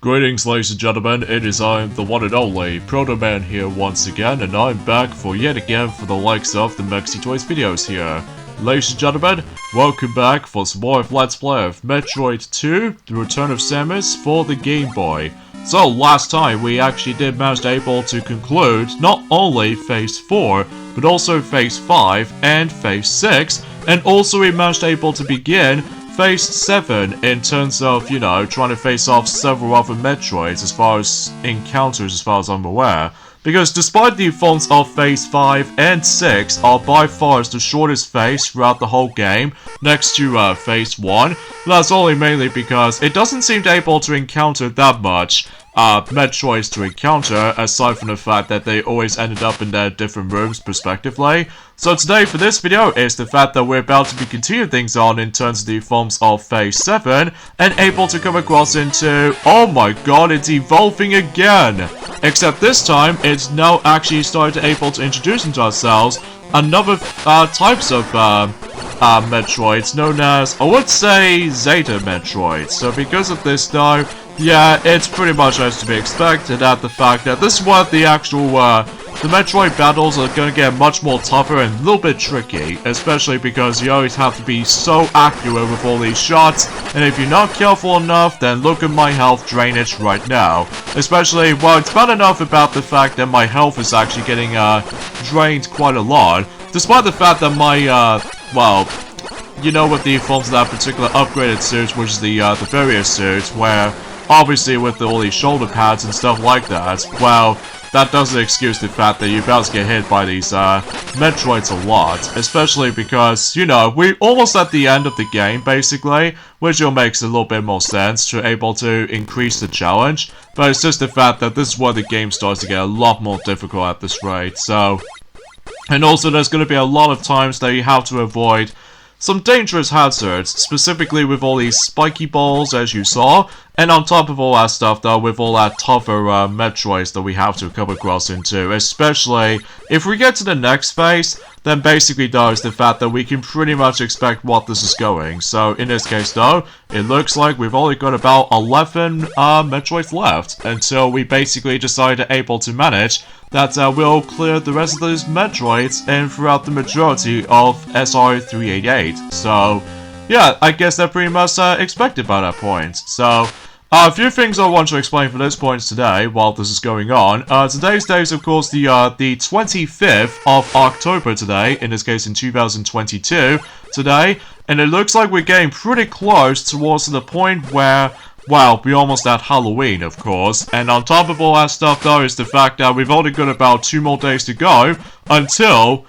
Greetings, ladies and gentlemen, it is I, the one and only Proto Man here once again, and I'm back for yet again for the likes of the Metroids videos here. Ladies and gentlemen, welcome back for some more of Let's Play of Metroid 2, The Return of Samus for the Game Boy. So, last time we actually did manage able to conclude not only Phase 4, but also Phase 5 and Phase 6, and also we managed able to begin Phase 7 in terms of, you know, trying to face off several other Metroids as far as encounters as far as I'm aware. Because despite the forms of Phase 5 and 6 are by far the shortest phase throughout the whole game, next to Phase 1, that's only mainly because it doesn't seem able to encounter that much Metroids to encounter, aside from the fact that they always ended up in their different rooms respectively. So today for this video is the fact that we're about to be continuing things on in terms of the forms of Phase 7 and able to come across into, oh my god, it's evolving again! Except this time, it's now actually started able to introduce into ourselves another types of Metroids known as, I would say, Zeta Metroids. So because of this though, yeah, it's pretty much as to be expected at the fact that this is what the actual, the Metroid battles are going to get much more tougher and a little bit tricky, especially because you always have to be so accurate with all these shots, and if you're not careful enough, then look at my health drainage right now. Especially, well, it's bad enough about the fact that my health is actually getting, drained quite a lot, despite the fact that my, well, you know, with the forms of that particular upgraded suit, which is the Barrier suit, where obviously with all these shoulder pads and stuff like that, well, that doesn't excuse the fact that you're about to get hit by these Metroids a lot, especially because, you know, we're almost at the end of the game, basically, which makes a little bit more sense to able to increase the challenge, but it's just the fact that this is where the game starts to get a lot more difficult at this rate, so. And also there's going to be a lot of times that you have to avoid some dangerous hazards, specifically with all these spiky balls as you saw, and on top of all that stuff though, with all that tougher Metroids that we have to come across into, especially if we get to the next phase, then basically though is the fact that we can pretty much expect what this is going. So in this case though, it looks like we've only got about 11 Metroids left, until we basically decide to able to manage that we'll clear the rest of those Metroids and throughout the majority of SR388. So, yeah, I guess they're pretty much expected by that point. So, a few things I want to explain for this point today while this is going on. Today's date is of course the 25th of October today, in this case in 2022 today, and it looks like we're getting pretty close towards the point where, well, we're almost at Halloween, of course, and on top of all that stuff, though, is the fact that we've only got about 2 more days to go until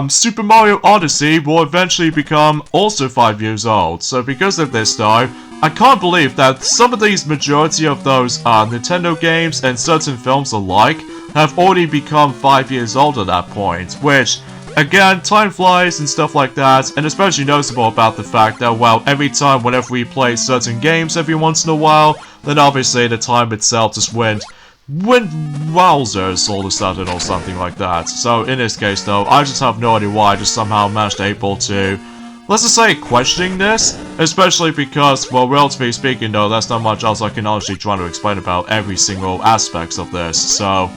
Super Mario Odyssey will eventually become also 5 years old. So because of this, though, I can't believe that some of these majority of those Nintendo games and certain films alike have already become 5 years old at that point, which, again, time flies and stuff like that, and especially noticeable about the fact that, well, every time whenever we play certain games every once in a while, then obviously the time itself just went wowzers all of a sudden or something like that. So in this case though, I just have no idea why I just somehow managed able to, let's just say, questioning this, especially because, well, relatively speaking though, that's not much else I can honestly try to explain about every single aspects of this, so.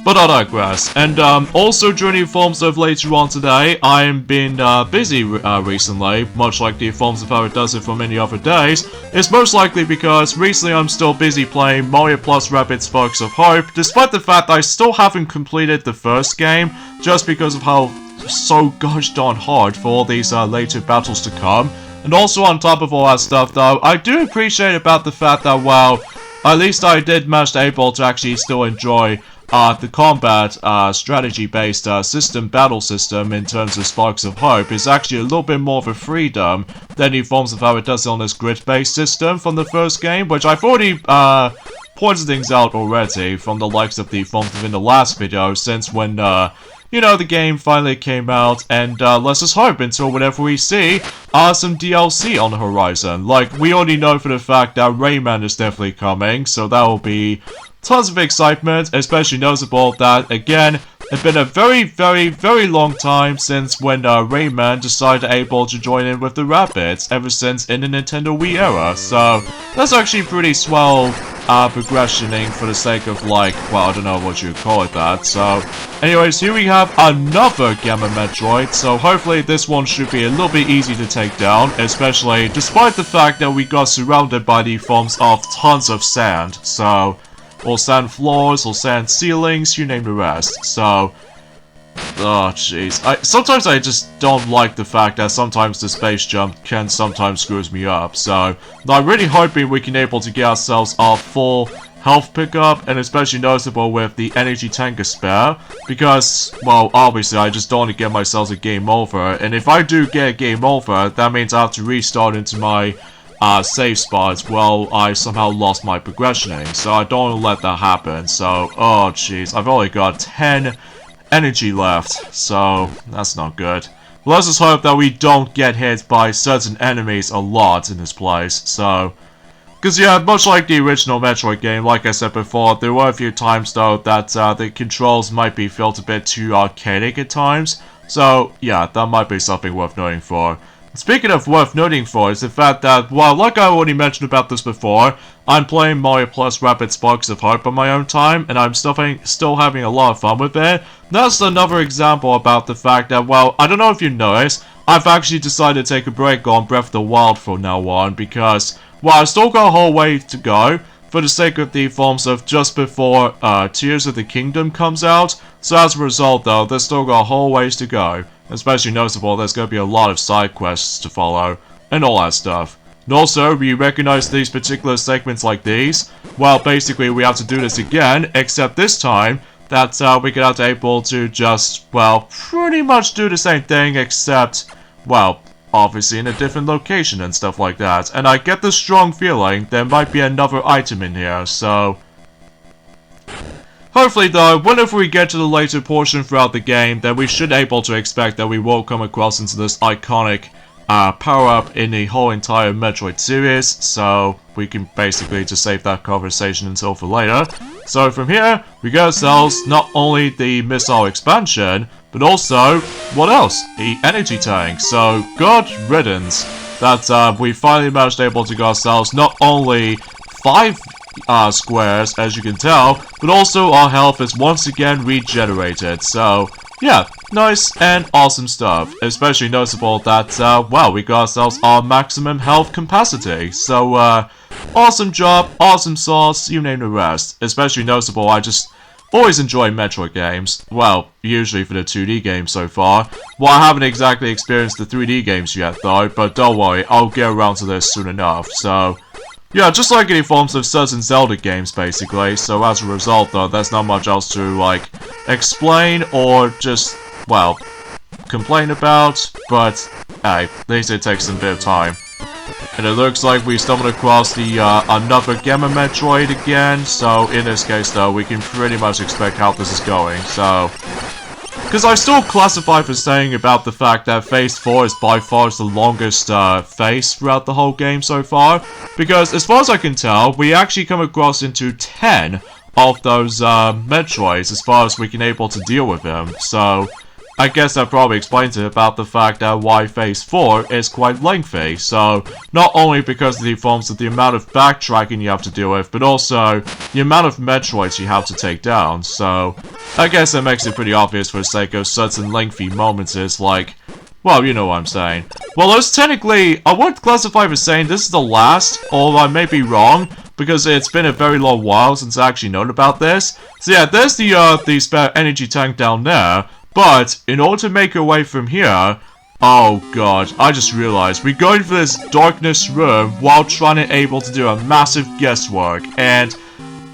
But I digress. And also during the forms of later on today, I've been busy recently, much like the forms of how it does it for many other days. It's most likely because recently I'm still busy playing Mario Plus Rabbids Sparks of Hope, despite the fact that I still haven't completed the first game, just because of how so gosh darn hard for all these later battles to come. And also on top of all that stuff though, I do appreciate about the fact that, well, at least I did manage able to actually still enjoy the combat strategy-based battle system in terms of Sparks of Hope is actually a little bit more of a freedom than the forms of how it does on this grid-based system from the first game, which I've already pointed things out already from the likes of the forms within the last video, since when you know, the game finally came out, and let's just hope until whenever we see some DLC on the horizon. Like, we already know for the fact that Rayman is definitely coming, so that will be tons of excitement, especially noticeable that, again, it's been a very long time since when Rayman decided able to join in with the Rabbids, ever since in the Nintendo Wii era. So that's actually pretty swell progressioning for the sake of, like, well, I don't know what you call it that. So anyways, here we have another Gamma Metroid, so hopefully this one should be a little bit easy to take down, especially despite the fact that we got surrounded by the forms of tons of sand. So, or sand floors, or sand ceilings, you name the rest. So, oh jeez. Sometimes I just don't like the fact that sometimes the space jump can sometimes screws me up. So, I'm really hoping we can able to get ourselves our full health pickup, and especially noticeable with the energy tank spare, because, well, obviously I just don't want to get myself a game over, and if I do get a game over, that means I have to restart into my save spots. Well, I somehow lost my progressioning, so I don't want to let that happen. So, oh jeez, I've only got 10 energy left, so that's not good. But let's just hope that we don't get hit by certain enemies a lot in this place. So, because yeah, much like the original Metroid game, like I said before, there were a few times though that the controls might be felt a bit too archaic at times. So yeah, that might be something worth noting for. Speaking of worth noting for is the fact that, well, like I already mentioned about this before, I'm playing Mario Plus Rapid Sparks of Hope on my own time, and I'm still having a lot of fun with it. That's another example about the fact that, well, I don't know if you noticed, I've actually decided to take a break on Breath of the Wild from now on, because, well, I still got a whole way to go, for the sake of the forms of just before Tears of the Kingdom comes out. So as a result though, there's still got a whole ways to go. Especially noticeable, there's going to be a lot of side quests to follow, and all that stuff. And also, we recognize these particular segments like these. Well, basically we have to do this again, except this time, that we get out able to just, well, pretty much do the same thing, except, well, obviously in a different location and stuff like that. And I get the strong feeling there might be another item in here, so hopefully though, whenever we get to the later portion throughout the game, then we should able to expect that we will come across into this iconic power-up in the whole entire Metroid series, so we can basically just save that conversation until for later. So from here, we get ourselves not only the missile expansion, but also, what else? The energy tank. So, good riddance that we finally managed able to get ourselves not only 5 squares, as you can tell, but also our health is once again regenerated. So, yeah, nice and awesome stuff. Especially noticeable that, well, we got ourselves our maximum health capacity. So, awesome job, awesome sauce, you name the rest. Especially noticeable, I just always enjoy Metroid games. Well, usually for the 2D games so far. Well, I haven't exactly experienced the 3D games yet though, but don't worry, I'll get around to this soon enough. So, yeah, just like any forms of certain Zelda games, basically. So as a result, though, there's not much else to, like, explain or just, well, complain about. But, hey, at least it takes some bit of time. And it looks like we stumbled across the, another Gamma Metroid again. So, in this case, though, we can pretty much expect how this is going. So, because I still classify for saying about the fact that Phase 4 is by far the longest phase throughout the whole game so far. Because as far as I can tell, we actually come across into 10 of those Metroids as far as we can able to deal with them. So, I guess that probably explains it about the fact that why Phase 4 is quite lengthy. So, not only because of the forms of the amount of backtracking you have to deal with, but also the amount of Metroids you have to take down. So, I guess that makes it pretty obvious for the sake of certain lengthy moments is like, well, you know what I'm saying. Well, there's technically, I won't classify for saying this is the last, or I may be wrong, because it's been a very long while since I actually known about this. So yeah, there's the spare energy tank down there. But, in order to make our way from here, oh god, I just realized, we're going for this darkness room while trying to able to do a massive guesswork, and,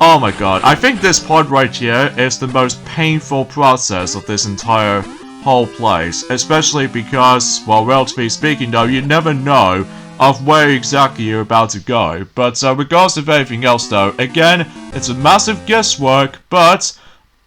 oh my god, I think this part right here is the most painful process of this entire whole place, especially because, well, relatively speaking though, you never know of where exactly you're about to go. But, regardless of anything else though, again, it's a massive guesswork, but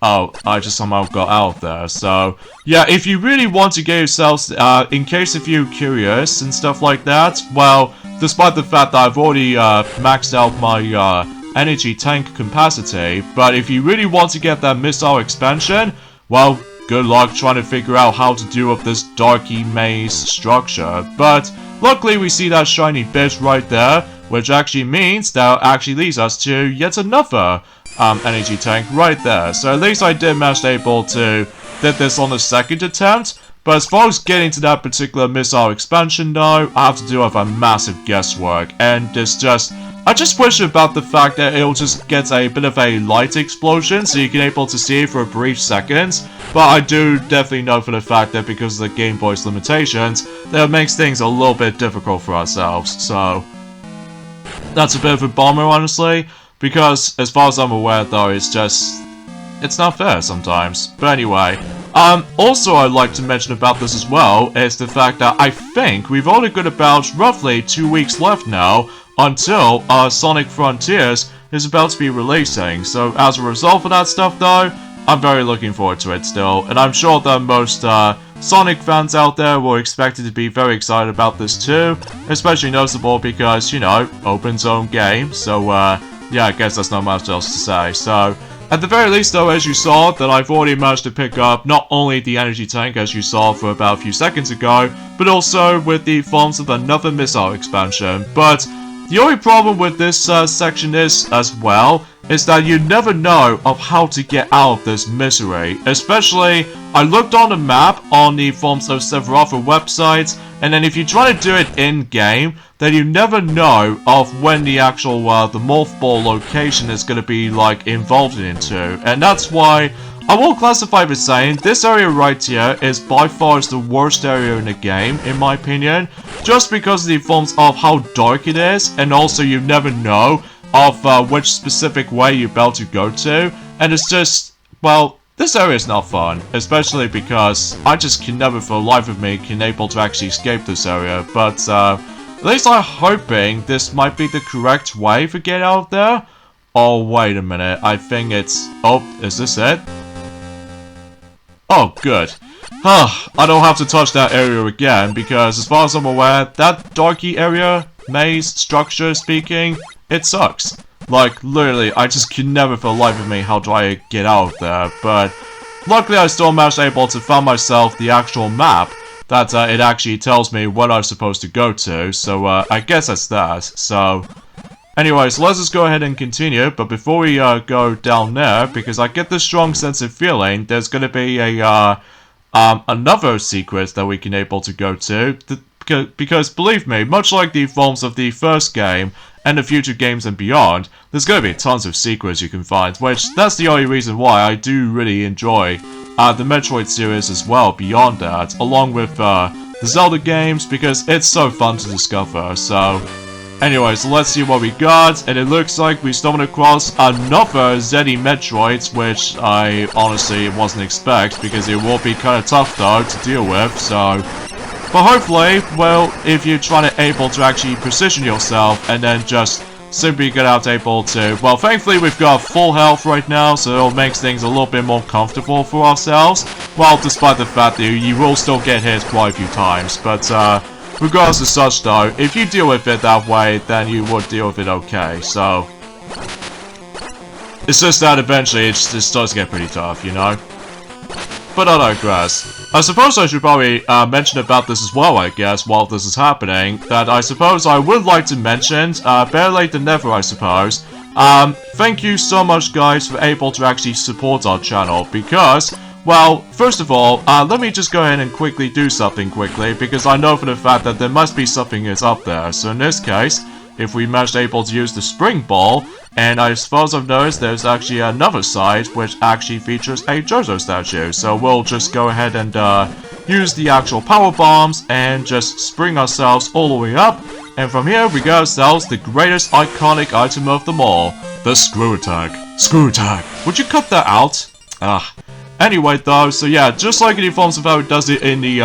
oh, I just somehow got out of there. So, yeah, if you really want to get yourselves, in case if you're curious and stuff like that, well, despite the fact that I've already maxed out my energy tank capacity, but if you really want to get that missile expansion, well, good luck trying to figure out how to deal with this darky maze structure. But luckily we see that shiny bit right there, which actually means that actually leads us to yet another energy tank right there. So at least I did manage able to did this on the second attempt. But as far as getting to that particular missile expansion though, I have to do with a massive guesswork, and it's just, I just wish about the fact that it'll just get a bit of a light explosion so you can able to see it for a brief second, but I do definitely know for the fact that because of the Game Boy's limitations, that makes things a little bit difficult for ourselves, so that's a bit of a bummer honestly, because as far as I'm aware though, it's not fair sometimes. But anyway, also I'd like to mention about this as well is the fact that I think we've only got about roughly 2 weeks left now until Sonic Frontiers is about to be releasing. So as a result of that stuff though, I'm very looking forward to it still, and I'm sure that most Sonic fans out there were expected to be very excited about this too, especially noticeable because, you know, open zone game, so yeah, I guess that's not much else to say. So at the very least though, as you saw, that I've already managed to pick up not only the energy tank as you saw for about a few seconds ago, but also with the forms of another missile expansion. But the only problem with this section is, as well, is that you never know of how to get out of this misery. Especially, I looked on the map on the forms of several other websites, and then if you try to do it in-game, then you never know of when the actual, the morph ball location is going to be, like, involved into. And that's why I will classify by saying this area right here is by far the worst area in the game, in my opinion, just because of the forms of how dark it is, and also you never know of which specific way you're about to go to, and it's just, well, this area is not fun, especially because I just can never for the life of me can able to actually escape this area, but at least I'm hoping this might be the correct way to get out of there. Oh, wait a minute, I think it's, oh, is this it? Oh, good. I don't have to touch that area again, because as far as I'm aware, that darky area, maze, structure speaking, it sucks. Like, literally, I just can never for the life of me how do I get out of there, but luckily I still managed able to find myself the actual map that it actually tells me what I'm supposed to go to, so I guess that's that. So anyways, let's just go ahead and continue, but before we go down there, because I get this strong sense of feeling there's going to be a another secret that we can able to go to, because believe me, much like the forms of the first game and the future games and beyond, there's going to be tons of secrets you can find, which that's the only reason why I do really enjoy the Metroid series as well beyond that, along with the Zelda games, because it's so fun to discover. So anyways, let's see what we got, and it looks like we stumbled across another Zeta Metroids, which I honestly wasn't expect, because it will be kind of tough though to deal with, so but hopefully, well, if you're trying to able to actually position yourself and then just simply get out able to, well, thankfully we've got full health right now, so it makes things a little bit more comfortable for ourselves, well, despite the fact that you will still get hit quite a few times, but regardless of such though, if you deal with it that way, then you would deal with it okay, so it's just that eventually it just does get pretty tough, you know? But I digress. I suppose I should probably mention about this as well, I guess, while this is happening, that I suppose I would like to mention, better late than never, I suppose. Thank you so much, guys, for able to actually support our channel, because, well, first of all, let me just go ahead and quickly do something quickly, because I know for the fact that there must be something that's up there. So in this case, if we managed able to use the spring ball, and I suppose I've noticed there's actually another side which actually features a JoJo statue. So we'll just go ahead and use the actual power bombs and just spring ourselves all the way up. And from here we got ourselves the greatest iconic item of them all, the screw attack. Screw attack. Would you cut that out? Anyway though, so yeah, just like in the forms of how it does it in the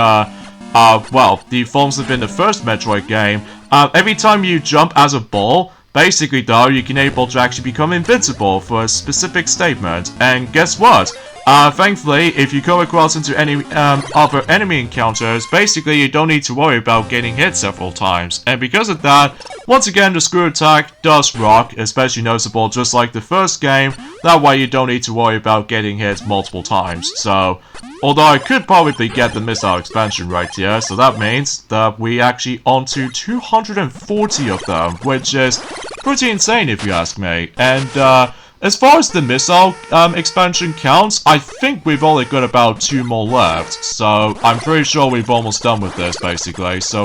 well, the forms of in the first Metroid game, every time you jump as a ball, basically though, you can able to actually become invincible for a specific statement. And guess what? Thankfully, if you come across into any other enemy encounters, basically you don't need to worry about getting hit several times. And because of that, once again, the screw attack does rock, especially noticeable just like the first game. That way you don't need to worry about getting hit multiple times. So, although I could probably get the missile expansion right here, so that means that we actually onto 240 of them, which is pretty insane if you ask me. And as far as the missile expansion counts, I think we've only got about 2 more left. So I'm pretty sure we've almost done with this, basically. So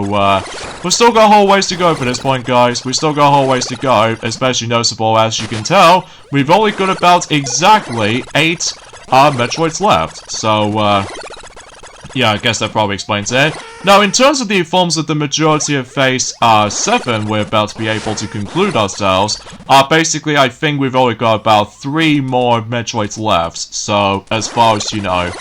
we've still got a whole ways to go for this point, guys. We've still got a whole ways to go, especially noticeable, as you can tell. We've only got about exactly 8 Metroids left. So yeah, I guess that probably explains it. Now, in terms of the forms of the majority of Phase 7 we're about to be able to conclude ourselves, basically I think we've only got about 3 more Metroids left, so as far as you know.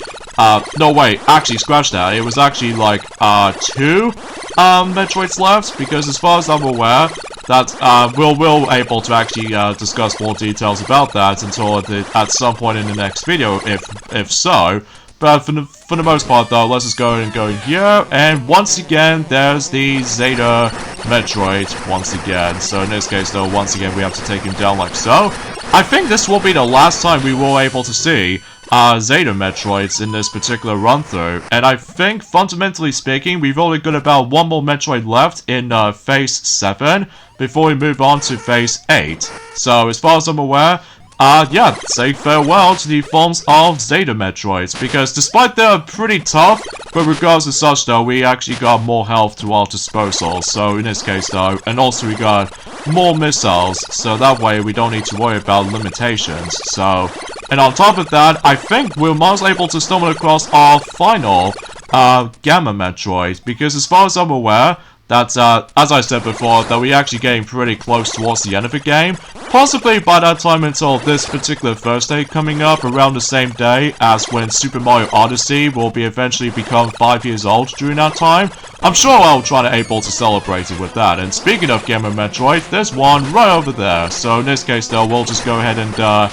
No wait, actually scratch that, it was actually like 2 Metroids left, because as far as I'm aware, that we'll able to actually discuss more details about that until at some point in the next video, if so. But for the most part, though, let's just go and go in here. And once again, there's the Zeta Metroid once again. So in this case, though, once again, we have to take him down like so. I think this will be the last time we will able to see Zeta Metroids in this particular run-through. And I think, fundamentally speaking, we've only got about 1 more Metroid left in Phase 7 before we move on to Phase 8. So as far as I'm aware, yeah, say farewell to the forms of Zeta Metroids, because despite they're pretty tough, but regardless of such though, we actually got more health to our disposal, so in this case though, and also we got more missiles, so that way we don't need to worry about limitations, so, and on top of that, I think we're most able to stumble across our final, Gamma Metroid, because as far as I'm aware, that's, as I said before, that we're actually getting pretty close towards the end of the game. Possibly by that time until this particular Thursday coming up around the same day as when Super Mario Odyssey will be eventually become 5 years old during that time. I'm sure I'll try to able to celebrate it with that. And speaking of Gamma Metroid, there's one right over there. So in this case though, we'll just go ahead and,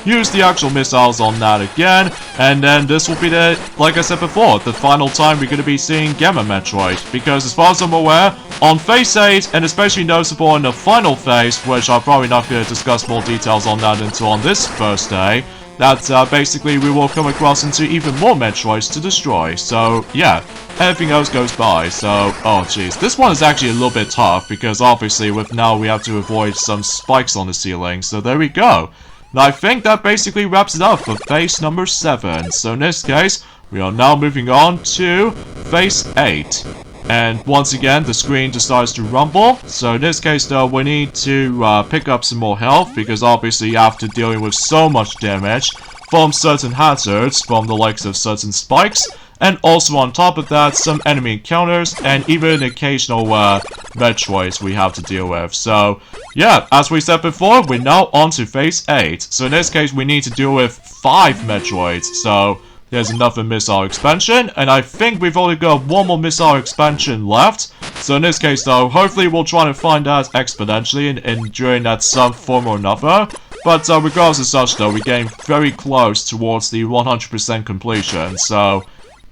use the actual missiles on that again, and then this will be the, like I said before, the final time we're going to be seeing Gamma Metroid, because as far as I'm aware, on Phase 8, and especially noticeable in the final phase, which I'm probably not going to discuss more details on that until on this first day, that basically we will come across into even more Metroids to destroy, so yeah, everything else goes by, so, oh jeez, this one is actually a little bit tough, because obviously with now we have to avoid some spikes on the ceiling, so there we go. Now I think that basically wraps it up for Phase number 7. So in this case, we are now moving on to Phase 8. And once again, the screen decides to rumble. So in this case though, we need to pick up some more health, because obviously after dealing with so much damage from certain hazards, from the likes of certain spikes, and also on top of that, some enemy encounters, and even occasional Metroids we have to deal with. So, yeah, as we said before, we're now on to Phase 8. So in this case, we need to deal with 5 Metroids. So, there's another missile expansion, and I think we've only got 1 more missile expansion left. So in this case, though, hopefully we'll try to find out exponentially and during that some form or another. But regardless of such, though, we're getting very close towards the 100% completion. So,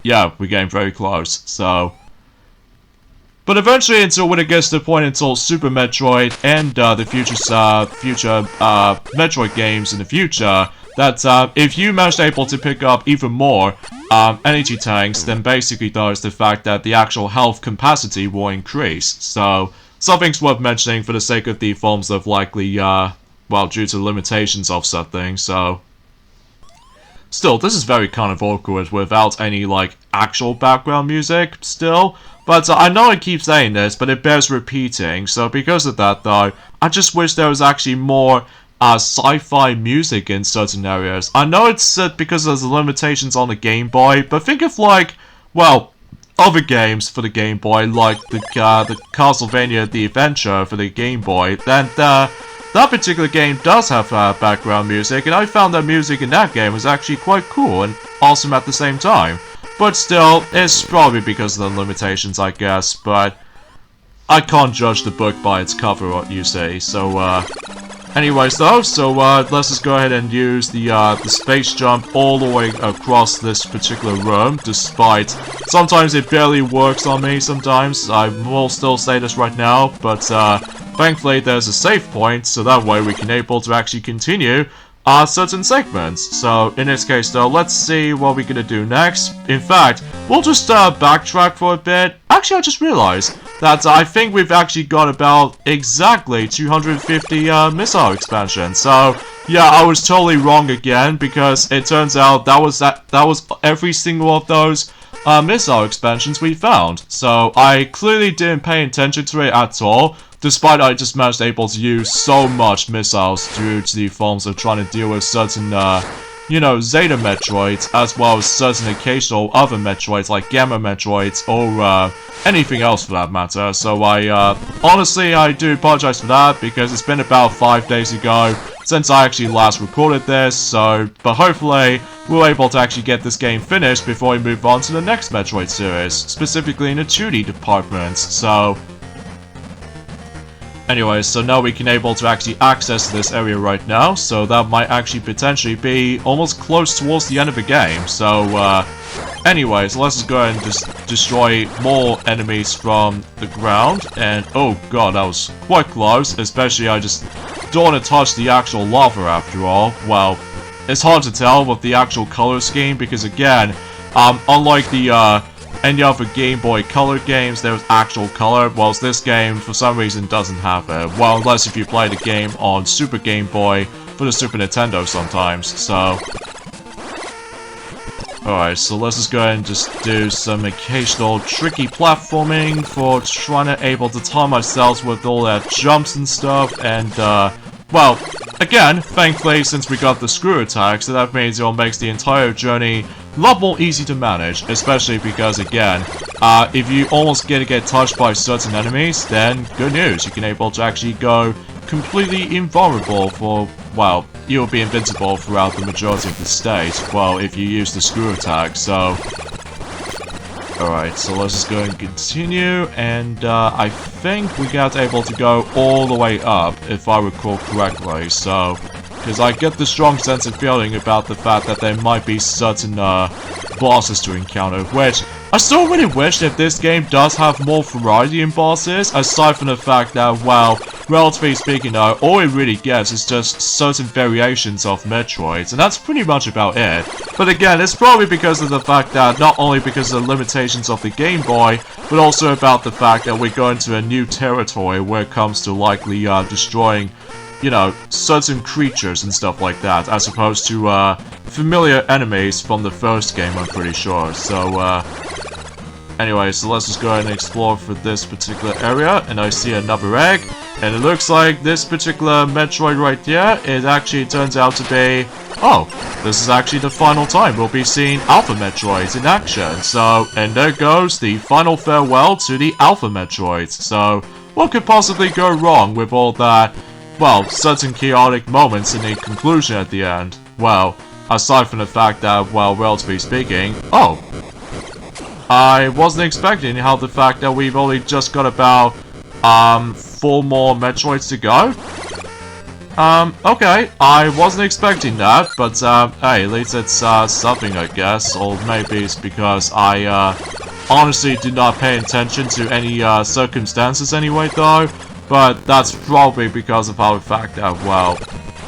yeah, we're getting very close, so. But eventually, until when it gets to the point until Super Metroid and the future Metroid games in the future, that if you manage able to pick up even more energy tanks, then basically there's the fact that the actual health capacity will increase. So, something's worth mentioning for the sake of the forms of likely, well, due to limitations of such things, so. Still, this is very kind of awkward without any, like, actual background music, still. But I know I keep saying this, but it bears repeating. So because of that, though, I just wish there was actually more sci-fi music in certain areas. I know it's because there's limitations on the Game Boy, but think of, like, well, other games for the Game Boy, like the Castlevania The Adventure for the Game Boy, then that particular game does have background music, and I found that music in that game was actually quite cool and awesome at the same time. But still, it's probably because of the limitations, I guess, but I can't judge the book by its cover, you say, so, anyways though, so, let's just go ahead and use the space jump all the way across this particular room, despite sometimes it barely works on me sometimes. I will still say this right now, but thankfully there's a save point, so that way we can able to actually continue certain segments. So in this case though, let's see what we're gonna do next. In fact, we'll just backtrack for a bit. Actually, I just realized that I think we've actually got about exactly 250 missile expansions. So yeah, I was totally wrong again, because it turns out that was every single of those missile expansions we found. So I clearly didn't pay attention to it at all, despite I just managed able to use so much missiles due to the forms of trying to deal with certain, you know, Zeta Metroids, as well as certain occasional other Metroids like Gamma Metroids, or anything else for that matter. So honestly, I do apologize for that, because it's been about 5 days ago since I actually last recorded this, but hopefully we're able to actually get this game finished before we move on to the next Metroid series, specifically in the 2D department. So anyway, so now we can able to actually access this area right now, so that might actually potentially be almost close towards the end of the game. So anyways, let's just go and just destroy more enemies from the ground. And oh god, that was quite close, especially I just don't want to touch the actual lava after all. Well, it's hard to tell with the actual color scheme, because again, unlike the any other Game Boy Color games, there's actual color, whilst this game, for some reason, doesn't have it. Well, unless if you play the game on Super Game Boy for the Super Nintendo sometimes, so alright, so let's just go ahead and just do some occasional tricky platforming for trying to able to time ourselves with all that jumps and stuff, and well, again, thankfully, since we got the screw attack, so that means it makes the entire journey a lot more easy to manage, especially because, again, if you almost get touched by certain enemies, then good news, you can able to actually go completely invulnerable for, well, you'll be invincible throughout the majority of the stage, well, if you use the screw attack, so alright, so let's just go and continue, and I think we got able to go all the way up, if I recall correctly, so because I get the strong sense of feeling about the fact that there might be certain bosses to encounter, which I still really wish if this game does have more variety in bosses, aside from the fact that, well, relatively speaking though, all it really gets is just certain variations of Metroids, and that's pretty much about it. But again, it's probably because of the fact that, not only because of the limitations of the Game Boy, but also about the fact that we're going to a new territory where it comes to likely destroying, you know, certain creatures and stuff like that, as opposed to familiar enemies from the first game, I'm pretty sure. So anyway, so let's just go ahead and explore for this particular area, and I see another egg, and it looks like this particular Metroid right here, it actually turns out to be, oh, this is actually the final time we'll be seeing Alpha Metroids in action. So, and there goes the final farewell to the Alpha Metroids. So, what could possibly go wrong with all that, well, certain chaotic moments in the conclusion at the end? Well, aside from the fact that, well, relatively speaking, oh, I wasn't expecting how the fact that we've only just got about 4 more Metroids to go. Okay, I wasn't expecting that, but hey, at least it's something, I guess, or maybe it's because I honestly did not pay attention to any circumstances anyway though, but that's probably because of how the fact that, well,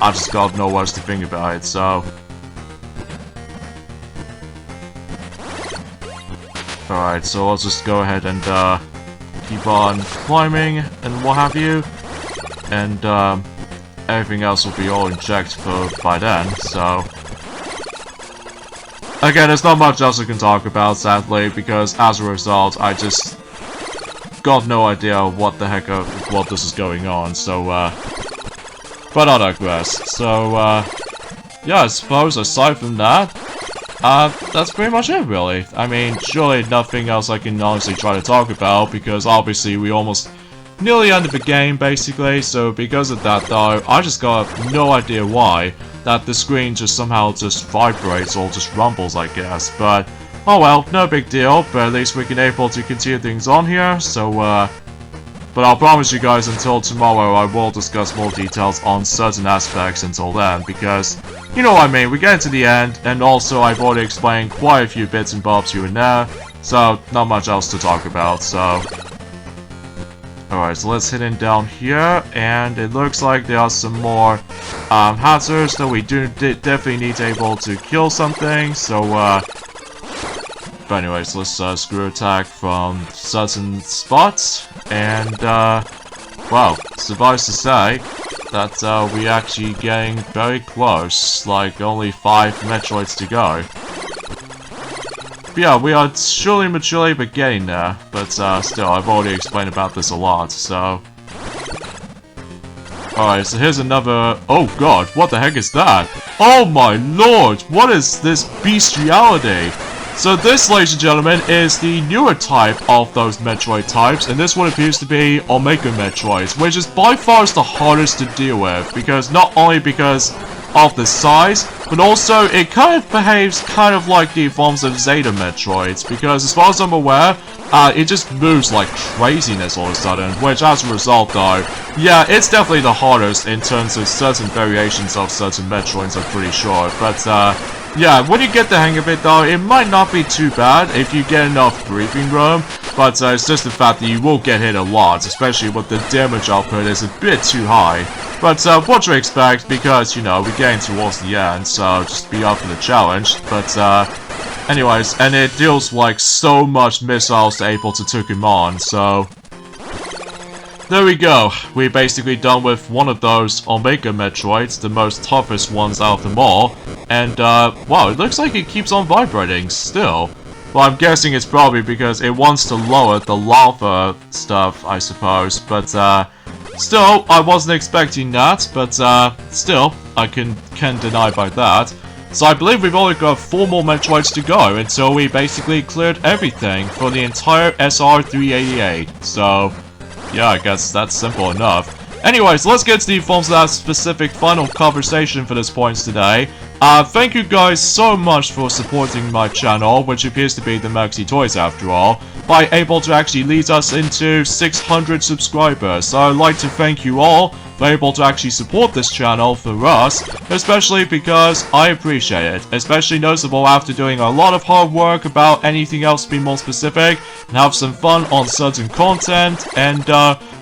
I just got no words to think about it, so alright, so let's just go ahead and keep on climbing and what have you, and everything else will be all in check by then, so again, there's not much else I can talk about, sadly, because as a result, I just got no idea what the heck what this is going on, so but I digress. So yeah, I suppose aside from that, that's pretty much it, really. I mean, surely nothing else I can honestly try to talk about, because obviously we almost nearly ended the game, basically, so because of that, though, I just got no idea why that the screen just somehow just vibrates or just rumbles, I guess, but oh well, no big deal, but at least we can able to continue things on here, so but I'll promise you guys until tomorrow I will discuss more details on certain aspects until then, because, you know what I mean, we get to the end, and also I've already explained quite a few bits and bobs here and there, so not much else to talk about, so Alright, so let's head in down here, and it looks like there are some more hazards that we definitely need to able to kill something, so but anyways, let's screw attack from certain spots, and well, suffice to say that we're actually getting very close, like only 5 Metroids to go. But yeah, we are surely maturely but getting there, but still, I've already explained about this a lot, so... Alright, so here's another... Oh god, what the heck is that? Oh my lord, what is this bestiality? So this, ladies and gentlemen, is the newer type of those Metroid types, and this one appears to be Omega Metroids, which is by far the hardest to deal with, because not only because of the size, but also it kind of behaves kind of like the forms of Zeta Metroids, because as far as I'm aware, it just moves like craziness all of a sudden, which as a result though, yeah, it's definitely the hardest in terms of certain variations of certain Metroids, I'm pretty sure, but yeah, when you get the hang of it though, it might not be too bad if you get enough breathing room, but it's just the fact that you will get hit a lot, especially with the damage output is a bit too high. But what to expect, because, you know, we're getting towards the end, so just be up for the challenge. But anyways, and it deals like so much missiles to able to take him on, so... There we go, we're basically done with one of those Omega Metroids, the most toughest ones out of them all, and wow, it looks like it keeps on vibrating still. Well, I'm guessing it's probably because it wants to lower the lava stuff, I suppose, but still, I wasn't expecting that, but still, I can't deny by that. So I believe we've only got 4 more Metroids to go until we basically cleared everything for the entire SR388, so... yeah, I guess that's simple enough. Anyways, let's get to the forms of that specific final conversation for this point today. Thank you guys so much for supporting my channel, which appears to be the Maxi Toys after all, by able to actually lead us into 600 subscribers. So I'd like to thank you all for able to actually support this channel for us, especially because I appreciate it, especially noticeable after doing a lot of hard work about anything else to be more specific, and have some fun on certain content, and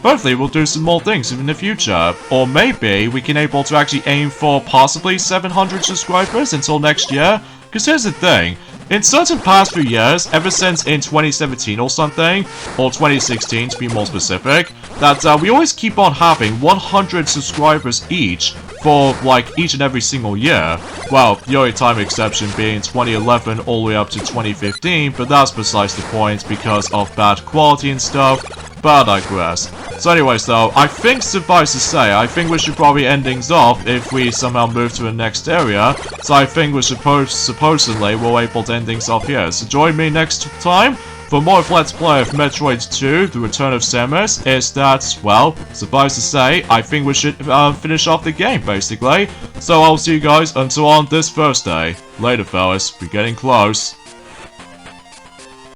hopefully we'll do some more things in the future, or maybe we can able to actually aim for possibly 700 subscribers until next year, because here's the thing. In certain past few years, ever since in 2017 or something, or 2016 to be more specific, that we always keep on having 100 subscribers each for like each and every single year. Well, the only time exception being 2011 all the way up to 2015, but that's besides the point because of bad quality and stuff, but I digress. So anyways though, I think suffice to say, I think we should probably end things off if we somehow move to the next area. So I think we supposedly we're able to end things off here. So join me next time for more of Let's Play of Metroid 2, The Return of Samus. Is that, well, suffice to say, I think we should finish off the game basically. So I'll see you guys until on this Thursday. Later fellas, we're getting close.